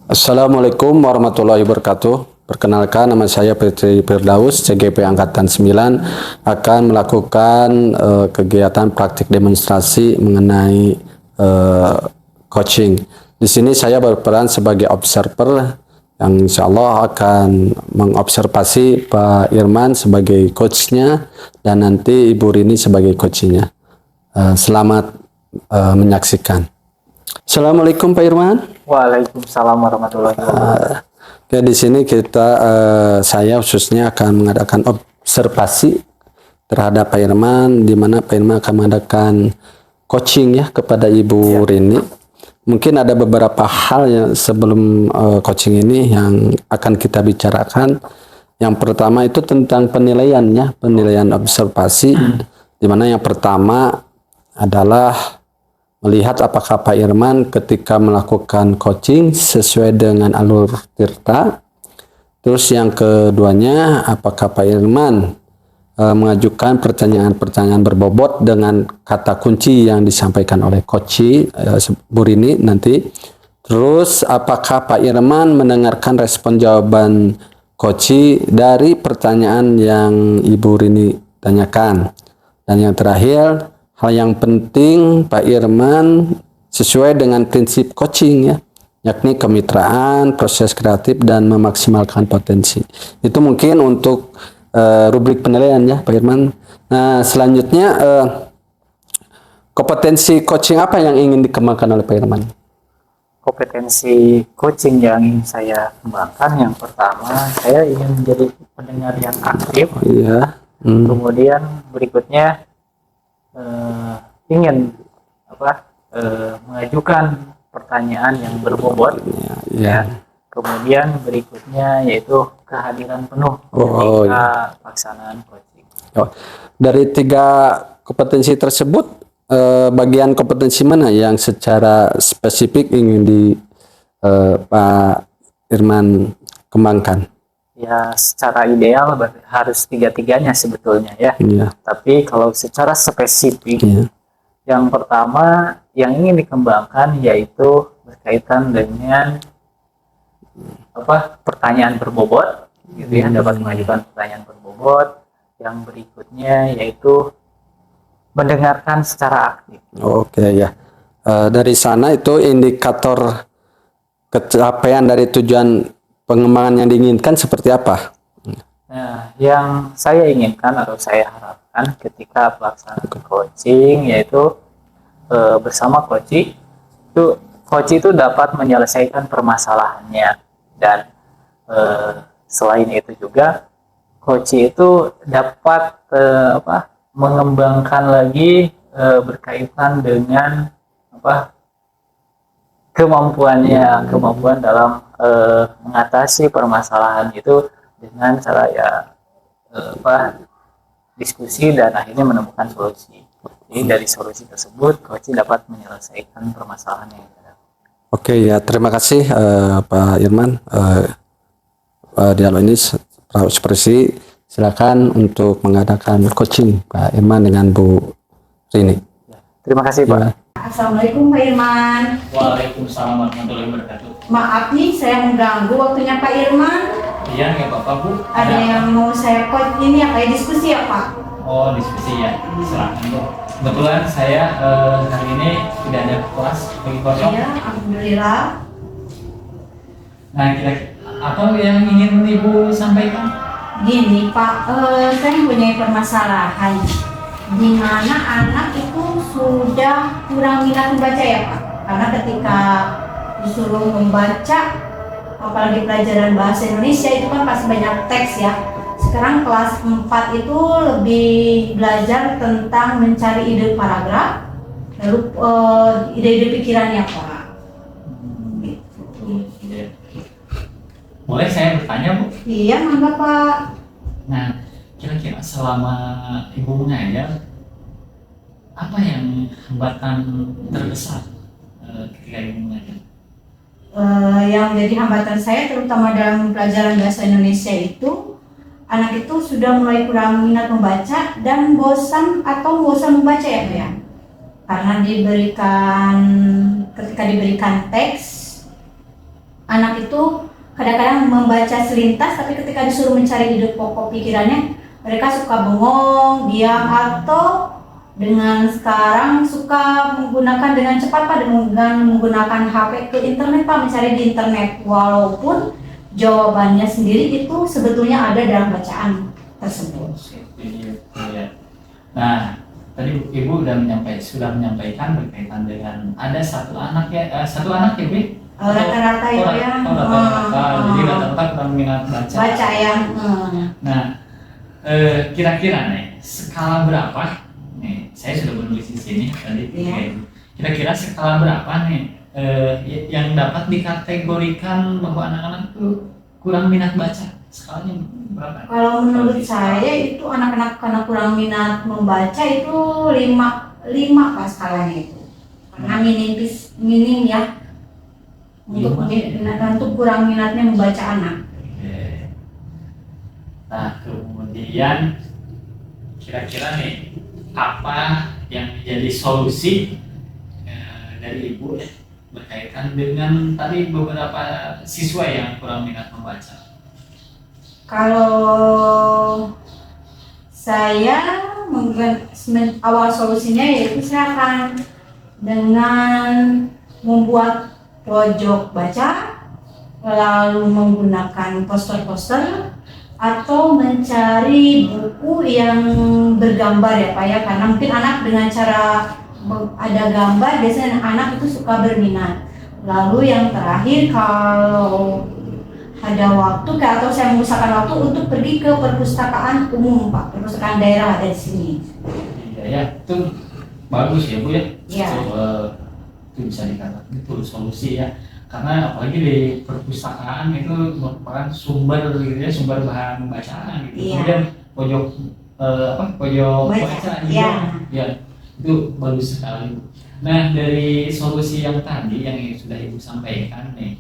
Assalamualaikum warahmatullahi wabarakatuh. Perkenalkan, nama saya Petri Firdaus, CGP Angkatan 9, akan melakukan kegiatan praktik demonstrasi mengenai coaching. Di sini saya berperan sebagai observer yang insya Allah akan mengobservasi Pak Irman sebagai coachnya dan nanti Ibu Rini sebagai coachnya. Selamat menyaksikan. Assalamualaikum Pak Irman. Waalaikumsalam warahmatullahi wabarakatuh. Oke, di sini saya khususnya akan mengadakan observasi terhadap Pak Irman, di mana Pak Irman akan mengadakan coaching ya kepada Ibu Rini. Mungkin ada beberapa hal yang sebelum coaching ini yang akan kita bicarakan. Yang pertama itu tentang penilaiannya, penilaian observasi, di mana yang pertama adalah melihat apakah Pak Irman ketika melakukan coaching sesuai dengan alur tirta. Terus yang keduanya, apakah Pak Irman mengajukan pertanyaan-pertanyaan berbobot dengan kata kunci yang disampaikan oleh coach Bu Rini nanti. Terus apakah Pak Irman mendengarkan respon jawaban coach dari pertanyaan yang Ibu Rini tanyakan. Dan yang terakhir, hal yang penting Pak Irman sesuai dengan prinsip coaching ya, yakni kemitraan, proses kreatif, dan memaksimalkan potensi. Itu mungkin untuk rubrik penilaian ya Pak Irman. Nah selanjutnya kompetensi coaching apa yang ingin dikembangkan oleh Pak Irman? Kompetensi coaching yang ingin saya kembangkan, yang pertama saya ingin menjadi pendengar yang aktif. Iya. Kemudian berikutnya ingin mengajukan pertanyaan yang berbobot. Ya. Kemudian berikutnya yaitu kehadiran penuh ketika pelaksanaan coaching. Dari 3 kompetensi tersebut, bagian kompetensi mana yang secara spesifik ingin Pak Irman kembangkan? Ya, secara ideal harus 3-tiganya sebetulnya ya. Tapi kalau secara spesifik, yang pertama yang ingin dikembangkan yaitu berkaitan dengan pertanyaan berbobot, gitu ya, dapat mengajukan pertanyaan berbobot. Yang berikutnya yaitu mendengarkan secara aktif. Oke ya. Dari sana itu indikator capaian dari tujuan pengembangan yang diinginkan seperti apa? Nah, yang saya inginkan atau saya harapkan ketika pelaksanaan coaching yaitu bersama coach itu dapat menyelesaikan permasalahannya, dan selain itu juga coach itu dapat mengembangkan lagi berkaitan dengan kemampuan dalam mengatasi permasalahan itu dengan cara diskusi dan akhirnya menemukan solusi. Jadi dari solusi tersebut coach dapat menyelesaikan permasalahan yang ada. Oke ya, terima kasih Pak Irman. Dialog ini ekspresi, silakan untuk mengadakan coaching Pak Irman dengan Bu Rini. Terima kasih Pak. Assalamualaikum Pak Irman. Waalaikumsalam warahmatullahi wabarakatuh. Maaf nih saya mengganggu waktunya Pak Irman. Iya, nggak apa-apa Bu. Ada yang mau saya coach ini ya, kayak diskusi ya Pak? Oh, diskusi ya, silakan Bu. Kebetulan saya hari ini tidak ada kelas bagi kosong. Iya, alhamdulillah. Nah, kira-kira apa yang ingin Ibu sampaikan? Gini Pak, saya mempunyai permasalahan di mana anak itu sudah kurang minat membaca ya Pak. Karena ketika disuruh membaca, apalagi pelajaran bahasa Indonesia itu kan pasti banyak teks ya. Sekarang kelas 4 itu lebih belajar tentang mencari ide paragraf, lalu ide-ide pikirannya Pak. Boleh saya bertanya Bu? Iya, mangga Pak. Nah, kira-kira selama Ibu mengajar, apa yang hambatan terbesar ketika Ibu mengajar? Yang menjadi hambatan saya terutama dalam pelajaran bahasa Indonesia itu, anak itu sudah mulai kurang minat membaca dan bosan membaca ya Pak ya. Karena ketika diberikan teks anak itu kadang-kadang membaca selintas, tapi ketika disuruh mencari hidup pokok pikirannya, mereka suka bengong, diam, atau dengan sekarang suka menggunakan dengan cepat Pak, dengan menggunakan HP ke internet Pak, mencari di internet, walaupun jawabannya sendiri itu sebetulnya ada dalam bacaan tersebut. Nah, tadi Ibu sudah menyampaikan berkaitan dengan ada satu anak ya, Bu? Rata-rata ya, Jadi rata-rata kurang minat baca ya. Nah, kira-kira nih skala berapa? Nih, saya sudah menulis di sini tadi. Iya. Kira-kira skala berapa nih yang dapat dikategorikan bahwa anak-anak itu kurang minat baca? Skalanya berapa? Kalau menurut saya itu anak-anak karena kurang minat membaca itu 5 Pak skalanya itu. Karena minim ya. Untuk kurang minatnya membaca anak. Oke. Nah, kemudian kira-kira nih apa yang menjadi solusi dari Ibu ya, berkaitan dengan tadi beberapa siswa yang kurang minat membaca? Kalau saya awal solusinya yaitu saya akan dengan membuat pojok baca, lalu menggunakan poster-poster, atau mencari buku yang bergambar ya Pak ya, karena mungkin anak dengan cara ada gambar biasanya anak itu suka berminat. Lalu yang terakhir, kalau ada waktu atau saya mengusahakan waktu untuk pergi ke perpustakaan umum Pak, perpustakaan daerah ada di sini. Iya ya, itu bagus ya Bu ya. Iya. Itu bisa dikatakan itu solusi ya, karena apalagi di perpustakaan itu merupakan sumber gitu ya, sumber bahan bacaan gitu. Iya. Kemudian pojok pojok baca juga Iya. ya, itu bagus sekali. Nah, dari solusi yang tadi yang sudah Ibu sampaikan nih,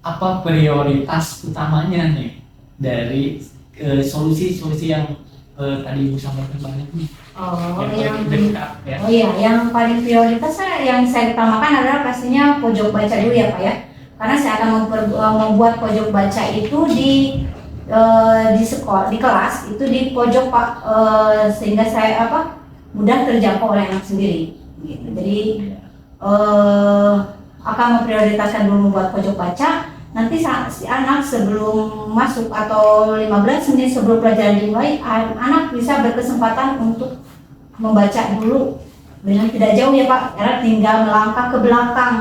apa prioritas utamanya nih dari solusi-solusi yang tadi Ibu sampaikan banyak nih? Yang dekat ya. Oh iya, yang paling prioritas yang saya utamakan adalah pastinya pojok baca dulu ya Pak ya. Karena saya akan membuat pojok baca itu di sekolah, di kelas itu di pojok Pak, sehingga saya mudah terjangkau oleh anak sendiri. Gitu. Jadi akan memprioritaskan dulu membuat pojok baca. Nanti si anak sebelum masuk atau 15 menit sebelum pelajaran dimulai, anak bisa berkesempatan untuk membaca dulu dengan tidak jauh ya Pak, karena tinggal melangkah ke belakang,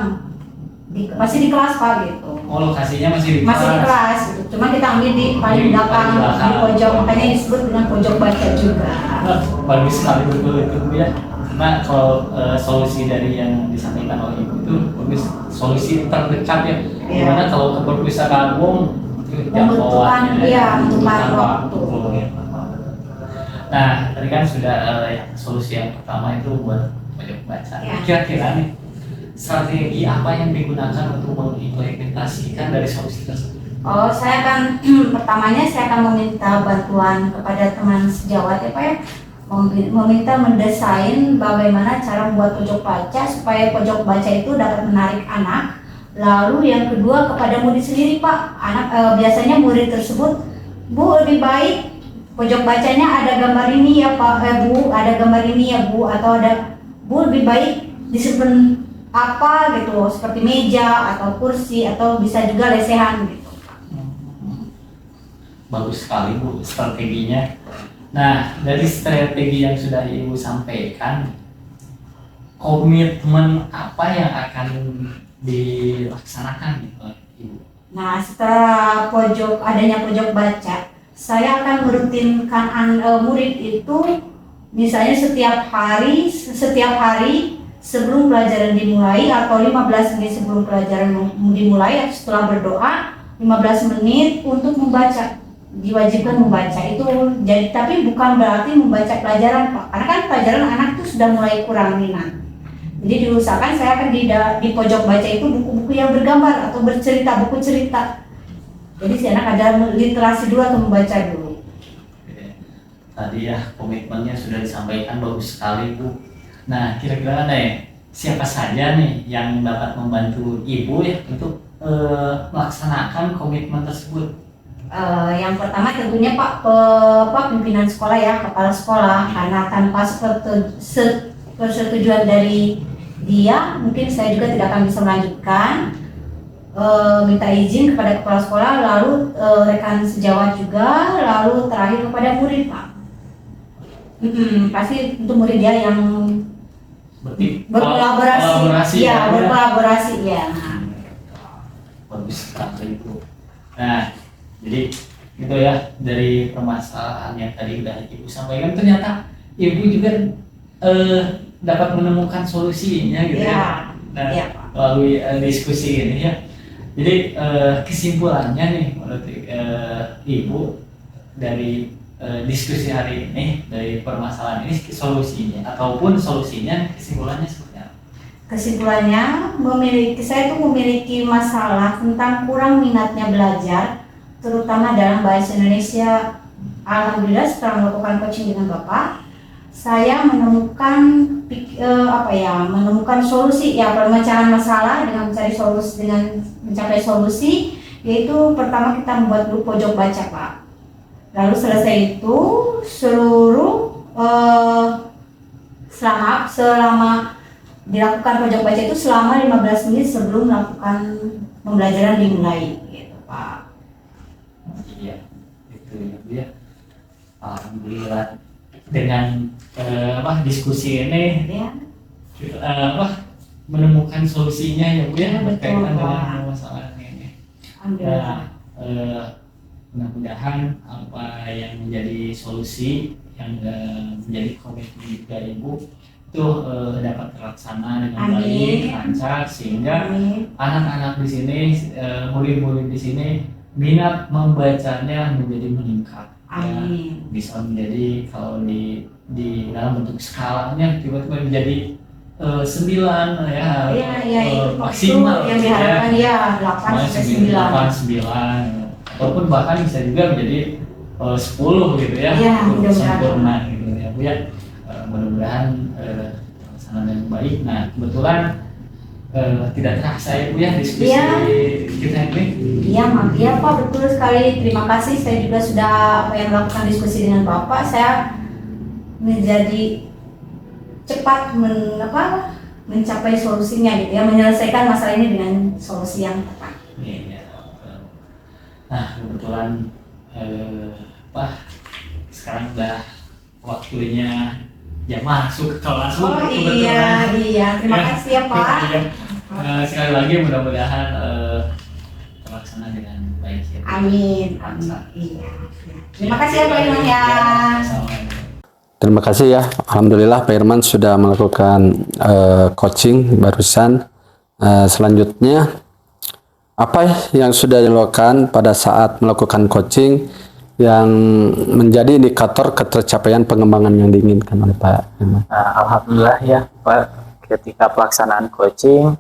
masih di kelas Pak gitu. Oh, lokasinya masih di kelas? Masih di kelas gitu. Cuma kita ambil di paling belakang, di pojok, makanya disebut dengan pojok baca juga. Bagus sekali betul itu Bu ya. Karena kalau solusi dari yang disampaikan oleh Ibu itu bagus, solusi terdekat ya. Gimana kalau ke perpustakaan umum membutuhkan waktu. Nah, tadi kan sudah solusi yang pertama itu buat pojok baca. Ya. Kira-kira nih strategi apa yang digunakan untuk mengimplementasikan dari solusi tersebut? Oh, pertamanya saya akan meminta bantuan kepada teman sejawat ya Pak ya. Meminta mendesain bagaimana cara membuat pojok baca supaya pojok baca itu dapat menarik anak. Lalu yang kedua kepada murid sendiri Pak. Biasanya murid tersebut, Bu lebih baik pojok bacanya ada gambar ini ya Pak, Bu, ada gambar ini ya Bu, atau ada Bu lebih baik disimpan apa gitu, seperti meja atau kursi atau bisa juga lesehan gitu. Bagus sekali Bu strateginya. Nah, dari strategi yang sudah Ibu sampaikan, komitmen apa yang akan dilaksanakan gitu Ibu? Nah, setelah adanya pojok baca, saya akan merutinkan murid itu misalnya setiap hari sebelum pelajaran dimulai atau 15 menit sebelum pelajaran dimulai, setelah berdoa 15 menit untuk membaca. Diwajibkan membaca itu, jadi tapi bukan berarti membaca pelajaran Pak, karena kan pelajaran anak itu sudah mulai kurang minat. Jadi diusahakan saya akan di pojok baca itu buku-buku yang bergambar atau bercerita, buku cerita. Jadi si anak ada literasi dulu atau membaca dulu. Oke. Tadi ya komitmennya sudah disampaikan, bagus sekali Bu. Nah, kira-kira nih siapa saja nih yang dapat membantu Ibu ya untuk melaksanakan komitmen tersebut? Yang pertama tentunya pimpinan sekolah ya, kepala sekolah, karena tanpa persetujuan dari dia mungkin saya juga tidak akan bisa melanjutkan. Minta izin kepada kepala sekolah, lalu rekan sejawat juga, lalu terakhir kepada murid Pak. Pasti untuk murid ya yang berkolaborasi ya, berkolaborasi ya. Bagus sekali itu. Nah, jadi gitu ya, dari permasalahan yang tadi udah Ibu sampaikan, ternyata Ibu juga dapat menemukan solusinya gitu ya. Nah, melalui diskusi ini ya. Jadi kesimpulannya nih menurut Ibu dari diskusi hari ini, dari permasalahan ini, solusinya kesimpulannya seperti apa? Kesimpulannya, saya tuh memiliki masalah tentang kurang minatnya belajar, terutama dalam bahasa Indonesia. Alhamdulillah setelah melakukan coaching dengan Bapak, saya menemukan menemukan solusi ya, pemecahan masalah dengan mencapai solusi, yaitu pertama kita membuat grup pojok baca Pak. Lalu selesai itu selama dilakukan pojok baca itu selama 15 menit sebelum melakukan pembelajaran dimulai gitu Pak. Iya, itu ya. Alhamdulillah dengan diskusi ini Ya. Menemukan solusinya ya Bu ya, berkaitan Betul, dengan masalah ini. Alhamdulillah. Mudah-mudahan apa yang menjadi solusi yang menjadi komitmen juga Ibu itu dapat terlaksana dengan baik, lancar, sehingga anak-anak di sini, murid-murid di sini minat membacanya menjadi meningkat. Ya, bisa menjadi kalau di dalam bentuk skalanya tiba-tiba menjadi 9 ya, maksimal yang diharapkan ya 8-9 ataupun bahkan bisa juga menjadi 10 gitu ya, sempurna gitu ya Bu ya. Mudah-mudahan pelaksanaan yang baik. Nah kebetulan tidak terasa ya Bu ya diskusi kita ini. Iya Pak, betul sekali. Terima kasih, saya juga sudah melakukan diskusi dengan Bapak. Saya menjadi cepat mencapai solusinya gitu ya, menyelesaikan masalah ini dengan solusi yang tepat. Nah kebetulan sekarang udah waktunya masuk ke kelas. Iya, terima kasih ya Pak. Sekali lagi mudah-mudahan terlaksana dengan baik ya. Amin. Iya. Terima kasih ya Pak Irman ya. Terima kasih ya, alhamdulillah Pak Irman sudah melakukan coaching barusan. Selanjutnya apa yang sudah dilakukan pada saat melakukan coaching yang menjadi indikator ketercapaian pengembangan yang diinginkan oleh Pak Irman? Alhamdulillah ya Pak, ketika pelaksanaan coaching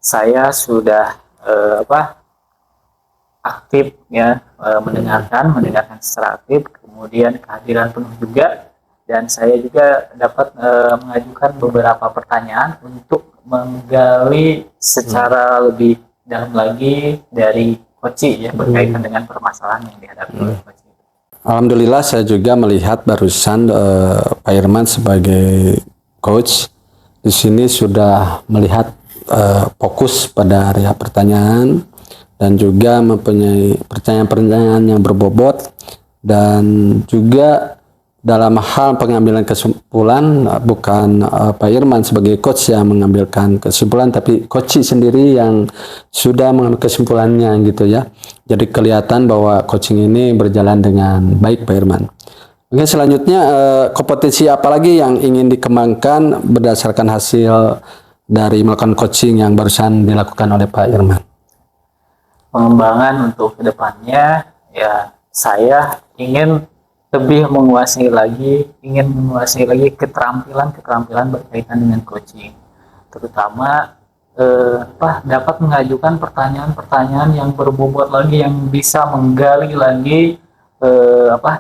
saya sudah aktif ya, mendengarkan secara aktif, kemudian kehadiran penuh juga, dan saya juga dapat mengajukan beberapa pertanyaan untuk menggali secara lebih dalam lagi dari coaching ya, berkaitan dengan permasalahan yang dihadapi oleh coaching. Alhamdulillah saya juga melihat barusan Pak Irman sebagai coach di sini sudah melihat fokus pada area pertanyaan dan juga mempunyai pertanyaan-pertanyaan yang berbobot, dan juga dalam hal pengambilan kesimpulan bukan Pak Irman sebagai coach yang mengambilkan kesimpulan, tapi coach sendiri yang sudah mengambil kesimpulannya gitu ya. Jadi kelihatan bahwa coaching ini berjalan dengan baik Pak Irman. Oke, selanjutnya kompetensi apa lagi yang ingin dikembangkan berdasarkan hasil dari melakukan coaching yang barusan dilakukan oleh Pak Irman? Pengembangan untuk kedepannya ya, saya ingin lebih menguasai lagi keterampilan berkaitan dengan coaching, terutama dapat mengajukan pertanyaan-pertanyaan yang berbobot lagi, yang bisa menggali lagi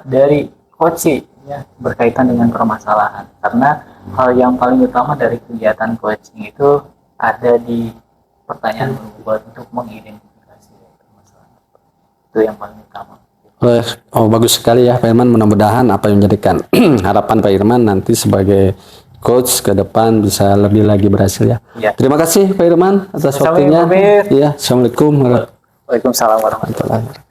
dari coaching ya, berkaitan dengan permasalahan, karena hal yang paling utama dari kegiatan coaching itu ada di pertanyaan berbobot untuk mengidentifikasi Itu yang paling utama. Oh, bagus sekali ya Pak Irman. Mudah-mudahan apa yang menjadikan harapan Pak Irman nanti sebagai coach ke depan bisa lebih lagi berhasil ya. Ya. Terima kasih Pak Irman atas Sama-sama, waktunya. Pak Mir. Iya, Assalamualaikum warahmatullahi Waalaikumsalam warahmatullahi wabarakatuh. wabarakatuh.